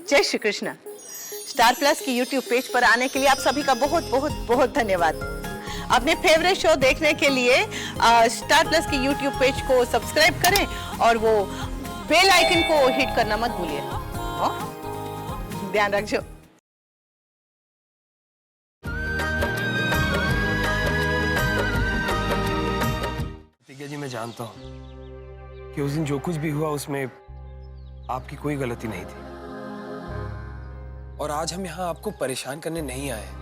जय Shri Krishna. Star plus की YouTube page पर आने के लिए आप सभी का बहुत बहुत बहुत धन्यवाद। अपने फेवरेट शो देखने के लिए स्टार प्लस की यूट्यूब पेज को सब्सक्राइब करें और वो बेल आइकन को हिट करना मत भूलिए। ध्यान रखिए। प्रतिज्ञा जी, मैं जानता हूँ कि उस दिन जो कुछ भी हुआ उसमें आपकी कोई गलती नहीं थी, और आज हम यहाँ आपको परेशान करने नहीं आए हैं,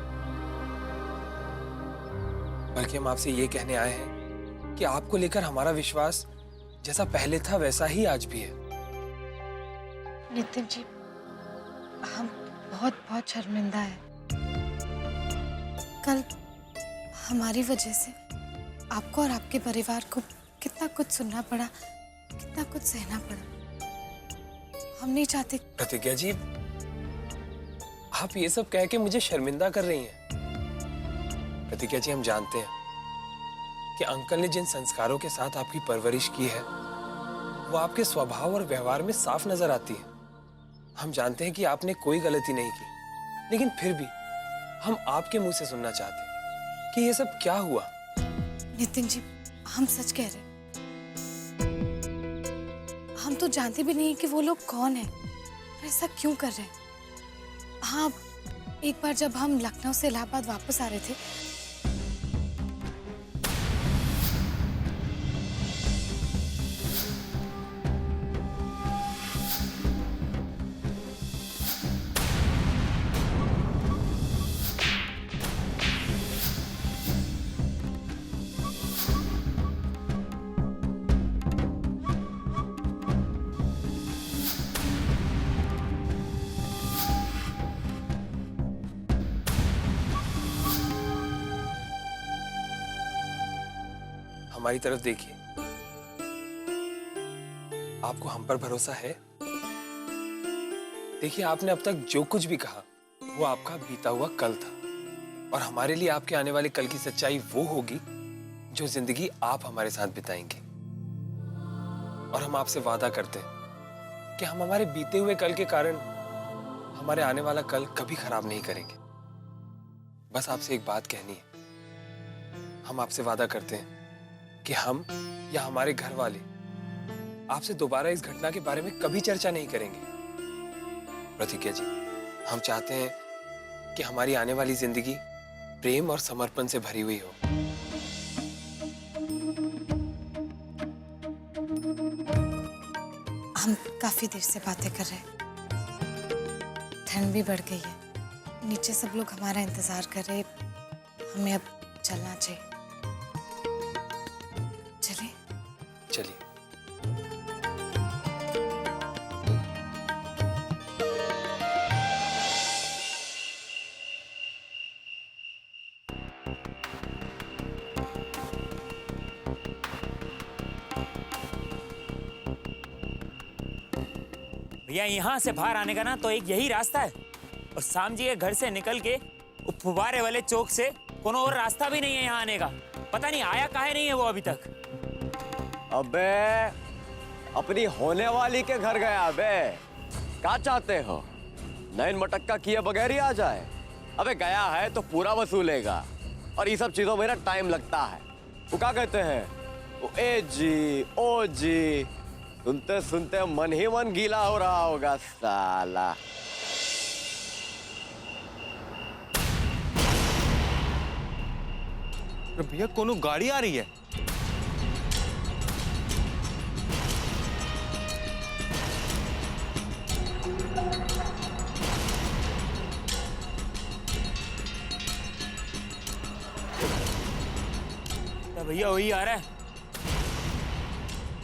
बल्कि हम आपसे ये कहने आए हैं कि आपको लेकर हमारा विश्वास जैसा पहले था वैसा ही आज भी है। नितिन जी, हम बहुत बहुत शर्मिंदा हैं। कल हमारी वजह से आपको और आपके परिवार को कितना कुछ सुनना पड़ा, कितना कुछ सहना पड़ा। हम नहीं चाहते। प्रतिज्ञा जी, आप ये सब कह के मुझे शर्मिंदा कर रही हैं। प्रतिज्ञा जी, हम जानते हैं कि अंकल ने जिन संस्कारों के साथ आपकी परवरिश की है वो आपके स्वभाव और व्यवहार में साफ नजर आती है। हम जानते हैं कि आपने कोई गलती नहीं की, लेकिन फिर भी हम आपके मुंह से सुनना चाहते हैं कि ये सब क्या हुआ। नितिन जी, हम सच कह रहे हैं। हम तो जानते भी नहीं कि वो लोग कौन हैं, ऐसा क्यों कर रहे हैं। हाँ, एक बार जब हम लखनऊ से इलाहाबाद वापस आ रहे थे, हमारी तरफ देखिए। आपको हम पर भरोसा है? देखिए, आपने अब तक जो कुछ भी कहा वो आपका बीता हुआ कल था, और हमारे लिए आपके आने वाले कल की सच्चाई वो होगी जो जिंदगी आप हमारे साथ बिताएंगे। और हम आपसे वादा करते हैं कि हम हमारे बीते हुए कल के कारण हमारे आने वाला कल कभी खराब नहीं करेंगे। बस आपसे एक बात कहनी है। हम आपसे वादा करते हैं कि हम या हमारे घर वाले आपसे दोबारा इस घटना के बारे में कभी चर्चा नहीं करेंगे। प्रतिज्ञा जी, हम चाहते हैं कि हमारी आने वाली जिंदगी प्रेम और समर्पण से भरी हुई हो। हम काफी देर से बातें कर रहे हैं। ठंड भी बढ़ गई है, नीचे सब लोग हमारा इंतजार कर रहे हैं। हमें अब चलना चाहिए। चलिए। चलिए। भैया, यहाँ से बाहर आने का ना तो एक यही रास्ता है, और साम जी के घर से निकल के फुवारे वाले चौक से कोनो और रास्ता भी नहीं है यहाँ आने का। पता नहीं आया काहे नहीं है वो अभी तक। अबे, अपनी होने वाली के घर गया। अबे, क्या चाहते हो? नैन मटक्का किए बगैर ही आ जाए? अबे, गया है तो पूरा वसूलेगा, और ये सब चीजों में ना टाइम लगता है। वो क्या कहते हैं, वो ए जी ओ जी, सुनते सुनते मन ही मन गीला हो रहा होगा साला। भैया, कोनो गाड़ी आ रही है। भैया वही आ रहा है।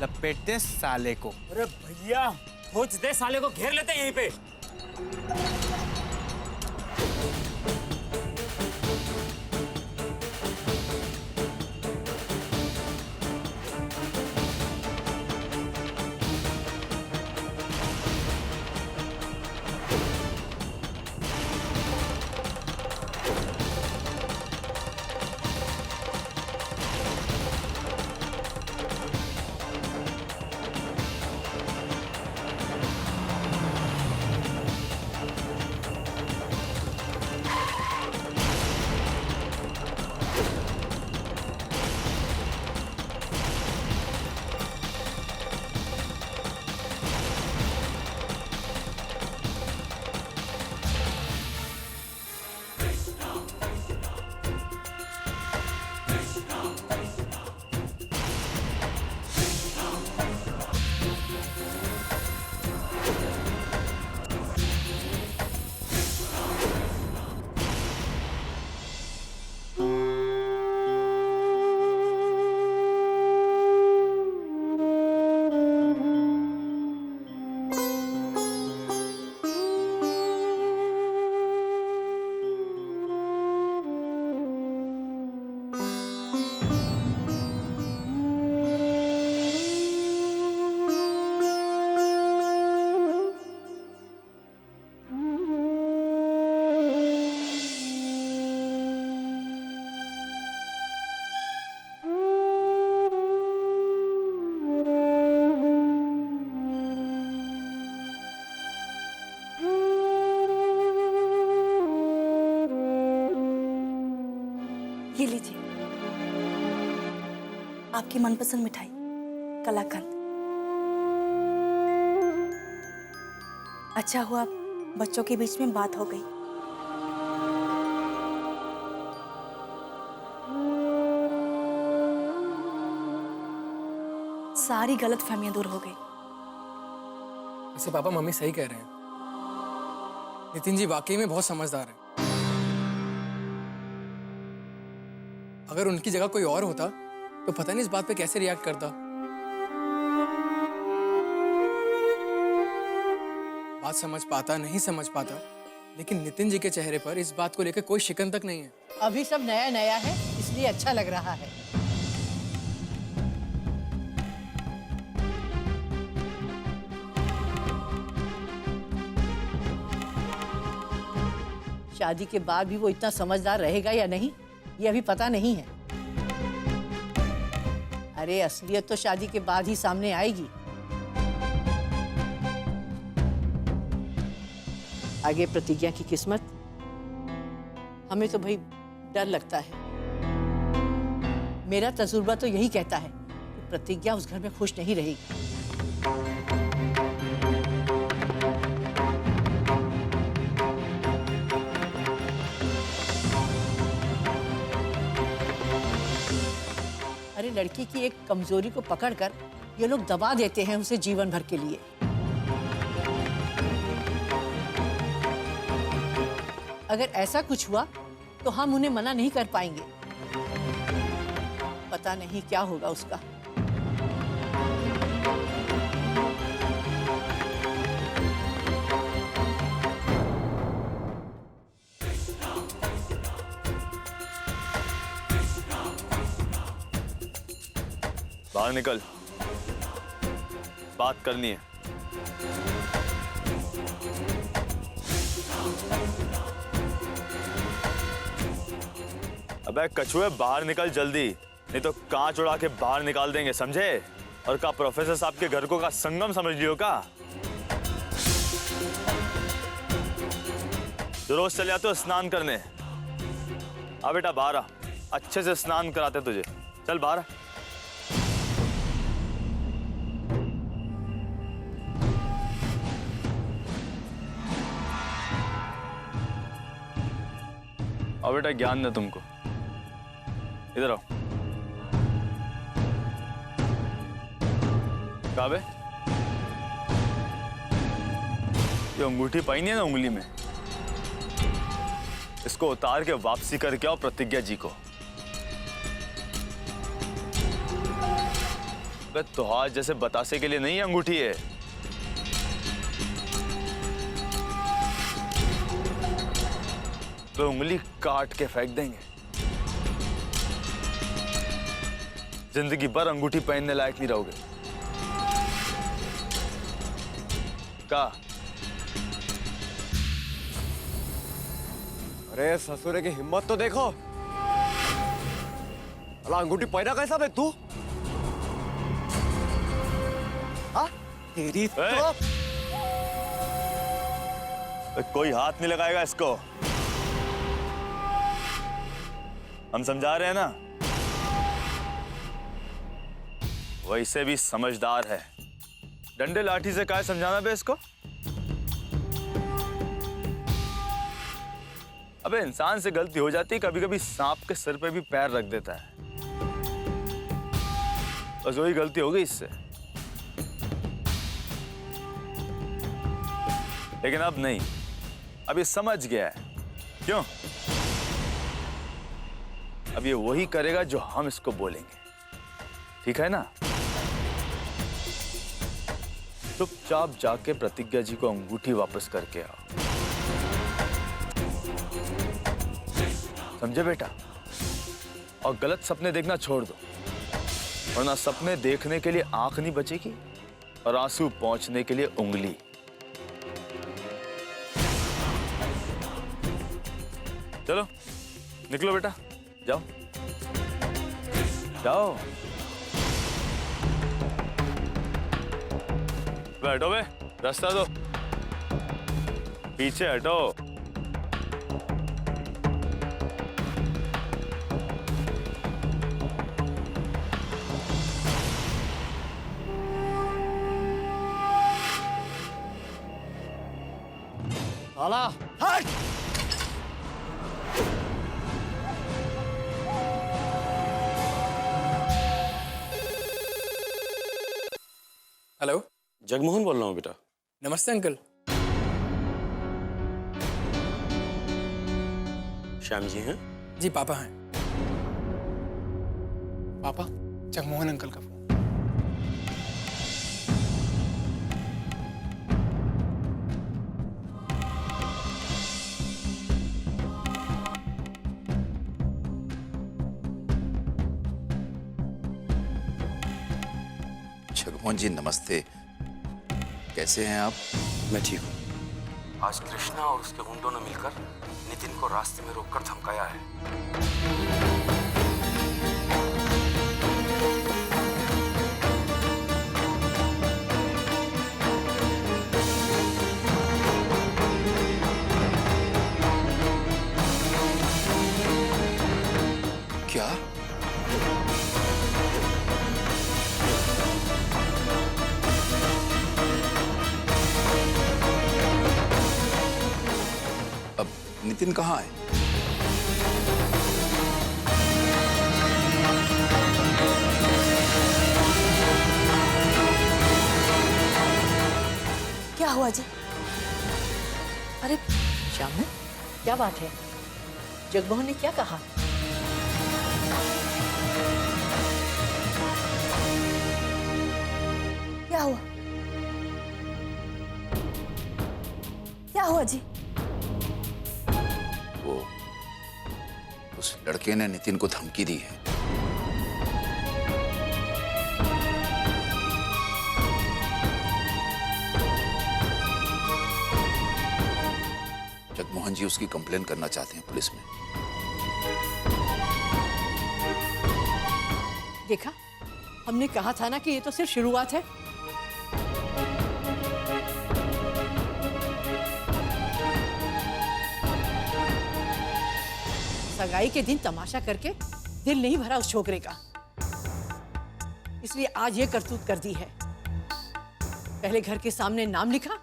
लपेटते साले को। अरे भैया, खोज दे साले को, घेर लेते हैं यहीं पे। ये लीजिए आपकी मनपसंद मिठाई कलाकंद। अच्छा हुआ बच्चों के बीच में बात हो गई। सारी गलतफहमियां दूर हो गई। वैसे पापा मम्मी सही कह रहे हैं, नितिन जी वाकई में बहुत समझदार हैं। अगर उनकी जगह कोई और होता तो पता नहीं इस बात पे कैसे रिएक्ट करता। बात समझ पाता नहीं समझ पाता, लेकिन नितिन जी के चेहरे पर इस बात को लेकर कोई शिकन तक नहीं है। अभी सब नया नया है इसलिए अच्छा लग रहा है। शादी के बाद भी वो इतना समझदार रहेगा या नहीं, ये अभी पता नहीं है। अरे असलियत तो शादी के बाद ही सामने आएगी। आगे प्रतिज्ञा की किस्मत, हमें तो भाई डर लगता है। मेरा तजुर्बा तो यही कहता है कि प्रतिज्ञा उस घर में खुश नहीं रहेगी। अरे लड़की की एक कमजोरी को पकड़कर ये लोग दबा देते हैं उसे जीवन भर के लिए। अगर ऐसा कुछ हुआ तो हम उन्हें मना नहीं कर पाएंगे। पता नहीं क्या होगा उसका। बाहर निकल, बात करनी है। अबे कछुए बाहर निकल जल्दी, नहीं तो कांच उड़ा के बाहर निकाल देंगे, समझे? और का प्रोफेसर साहब के घर को का संगम समझ लियो का? जो रोज चले आते हो स्नान करने। आ बेटा बाहर आ, अच्छे से स्नान कराते तुझे। चल बाहर आ। अब बेटा ज्ञान दे तुमको, इधर आओ। कहाँ बे? ये अंगूठी पहनी है ना उंगली में, इसको उतार के वापसी करके आओ प्रतिज्ञा जी को। बे त्योहार जैसे बतासे के लिए नहीं अंगूठी है। तो उंगली काट के फेंक देंगे। जिंदगी भर अंगूठी पहनने लायक नहीं रहोगे। का? अरे ससुरे की हिम्मत तो देखो। अला अंगूठी पहना कैसा बे तू? हाँ? तेरी तो... कोई हाथ नहीं लगाएगा इसको, हम समझा रहे हैं ना। वैसे भी समझदार है, डंडे लाठी से क्या समझाना बे इसको? अबे इंसान से गलती हो जाती है, कभी कभी सांप के सिर पे भी पैर रख देता है। बस वही गलती हो गई इससे। लेकिन अब नहीं, अब ये समझ गया है। क्यों? अब ये वही करेगा जो हम इसको बोलेंगे, ठीक है ना? चुपचाप जाके प्रतिज्ञा जी को अंगूठी वापस करके आओ, समझे बेटा? और गलत सपने देखना छोड़ दो, वरना सपने देखने के लिए आंख नहीं बचेगी और आंसू पहुंचने के लिए उंगली। चलो निकलो बेटा, जाओ जाओ। बैठो बे, रास्ता दो, पीछे हटो। साला हट। हेलो। जगमोहन बोल रहा हूँ बेटा। नमस्ते अंकल। श्याम जी हैं? जी पापा हैं। पापा, जगमोहन अंकल का फोन। जगमोहन जी नमस्ते, कैसे हैं आप? मैं ठीक हूँ। आज कृष्णा और उसके गुंडों ने मिलकर नितिन को रास्ते में रोककर धमकाया है। क्या? अब नितिन कहाँ है? क्या हुआ जी? अरे श्याम, क्या बात है? जगमोहन ने क्या कहा? क्या हुआ? क्या हुआ जी? वो उस लड़के ने नितिन को धमकी दी है। जगमोहन जी उसकी कंप्लेन करना चाहते हैं पुलिस में। देखा, हमने कहा था ना कि ये तो सिर्फ शुरुआत है। सगाई के दिन तमाशा करके दिल नहीं भरा उस छोकरे का, इसलिए आज ये करतूत कर दी है। पहले घर के सामने नाम लिखा,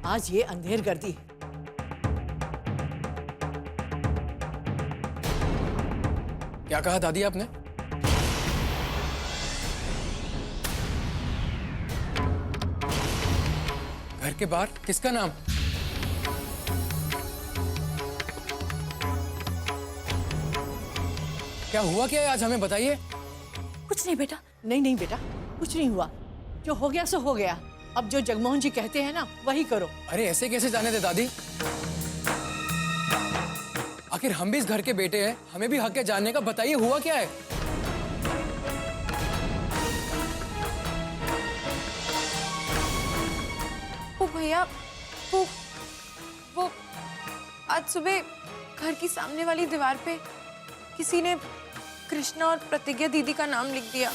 आज ये अंधेर गर्दी है। क्या कहा दादी आपने? घर के बाहर किसका नाम? क्या हुआ क्या है आज, हमें बताइए। कुछ नहीं बेटा। नहीं नहीं बेटा, कुछ नहीं हुआ। जो हो गया सो हो गया। अब जो जगमोहन जी कहते हैं ना वही करो। अरे ऐसे कैसे जाने दे दादी? आखिर हम भी इस घर के बेटे हैं, हमें भी हक है जानने का। बताइए हुआ क्या है? ओ भैया, वो आज सुबह घर की सामने वाली दीवार पे किसी ने कृष्णा और प्रतिज्ञा दीदी का नाम लिख दिया।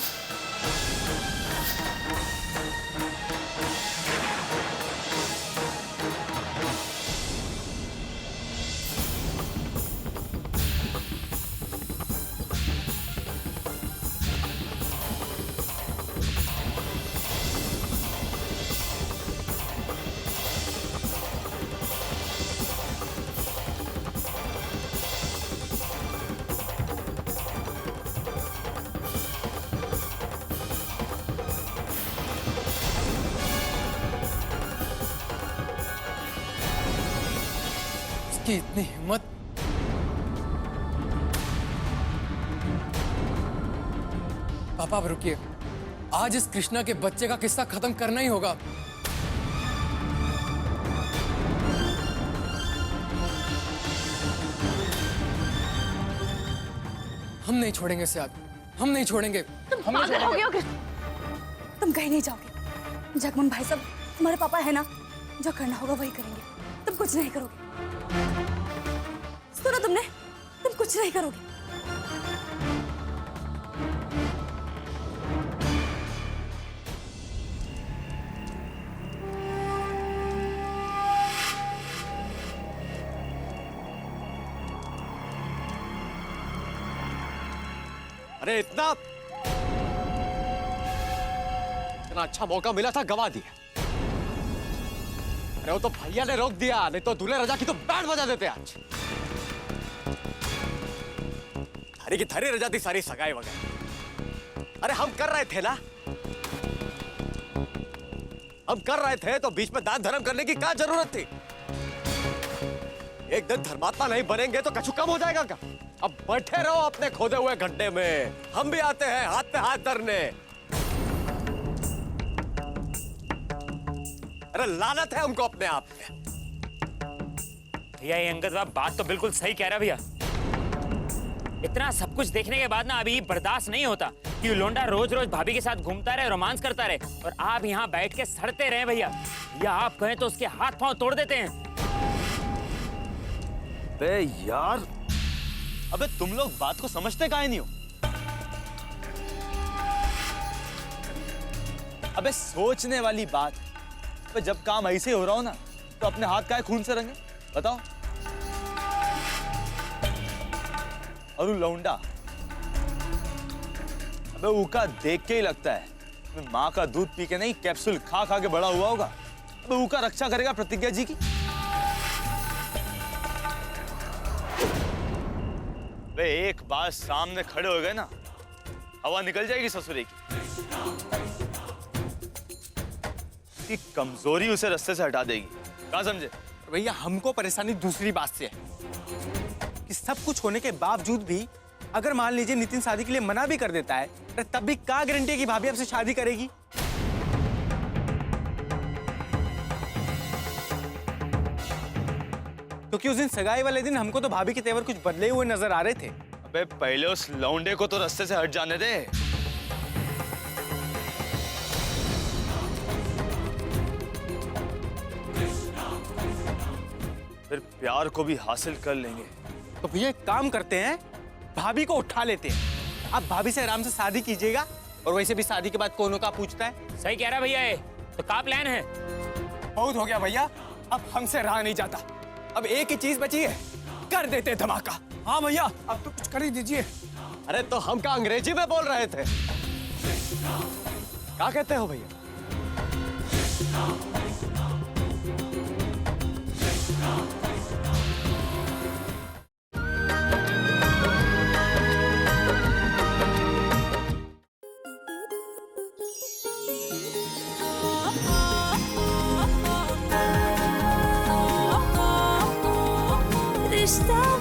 की इतनी हिम्मत। पापा अब रुकिए, आज इस कृष्णा के बच्चे का किस्सा खत्म करना ही होगा। हम नहीं छोड़ेंगे इसे आज, हम नहीं छोड़ेंगे। तुम पागल हो गए हो कृष्ण? तुम कहीं नहीं जाओगे। जगमोहन भाई साहब तुम्हारे पापा है ना, जो करना होगा वही करेंगे। तुम कुछ नहीं करोगे। सुना तुमने? तुम कुछ नहीं करोगे। अरे इतना इतना अच्छा मौका मिला था, गवा दिया। अरे वो तो भैया ने रोक दिया, नहीं तो दूल्हे रजा की तो बैंड बजा देते आज। थारी की थारी रजा थी सारी सगाई वगैरह। अरे हम कर रहे थे ना, हम कर रहे थे तो बीच में दान धर्म करने की क्या जरूरत थी? एक दिन धर्मात्मा नहीं बनेंगे तो कछु कम हो जाएगा क्या? अब बैठे रहो अपने खोदे हुए गड्ढे में, हम भी आते हैं हाथ पे हाथ धरने। अरे लानत है हमको अपने आप पे। भैया ये अंगद बात तो बिल्कुल सही कह रहा भैया। इतना सब कुछ देखने के बाद ना अभी बर्दाश्त नहीं होता कि लोंडा रोज रोज भाभी के साथ घूमता रहे, रोमांस करता रहे, और आप यहाँ बैठ के सड़ते रहे भैया। या आप कहें तो उसके हाथ पांव तोड़ देते हैं। बे यार, अबे तुम लोग बात को समझते काहे नहीं हो? अबे सोचने वाली बात है। अबे जब काम ऐसे हो रहा हो ना, तो अपने हाथ काहे खून से रंगे? बताओ। और लौंडा, अबे ऊका देख के ही लगता है माँ का दूध पी के नहीं, कैप्सूल खा खा के बड़ा हुआ होगा। अबे ऊका रक्षा करेगा प्रतिज्ञा जी की। वे एक बार सामने खड़े हो गए ना, हवा निकल जाएगी ससुरे की कमजोरी उसे रास्ते से हटा देगी। कहाँ समझे? भैया हमको परेशानी दूसरी बात से है कि सब कुछ होने के बावजूद भी अगर मान लीजिए नितिन शादी के लिए मना भी कर देता है, तो तब भी क्या गारंटी है कि भाभी आपसे शादी करेगी? क्योंकि उस दिन सगाई वाले दिन हमको तो भाभी के तेवर कुछ बदले हुए नजर आ रहे थे। अबे पहले उस लौंडे को तो रास्ते से हट जाने दे। फिर प्यार को भी हासिल कर लेंगे। तो भैया एक काम करते हैं, भाभी को उठा लेते हैं। आप भाभी से आराम से शादी कीजिएगा, और वैसे भी शादी के बाद कौन का पूछता है। सही कह रहा भैया ये। तो क्या प्लान है? बहुत हो गया भैया, अब हमसे रहा नहीं जाता। अब एक ही चीज बची है, कर देते हैं धमाका। हाँ भैया, अब तो कुछ कर ही दीजिए। अरे तो हम क्या अंग्रेजी में बोल रहे थे? क्या कहते हो भैया? रिश्ता